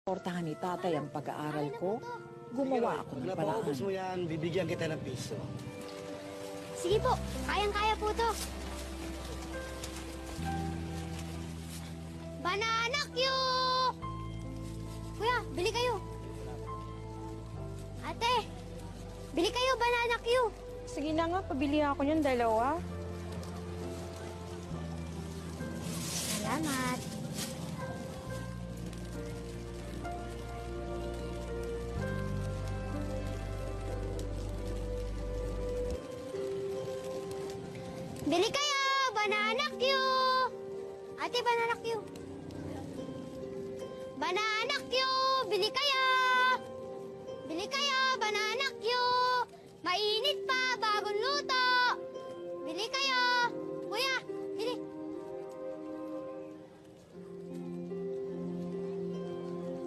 Portahan ni tatay ang pag-aaral ko, gumawa ako ng Pag napaubos mo paraan. yan, bibigyan kita ng piso. Sige po, kayang-kaya po to. Banana Q! Kuya, bili kayo. Ate, bili kayo, Banana Q. Sige na nga, pabili ako ng dalawa. Salamat. Bili kayo, Banana Q. Ate, Banana Q. Banana Q, bili kayo. Bili kayo, Banana Q. Mainit pa, bagong luto. Bili kayo. Kuya,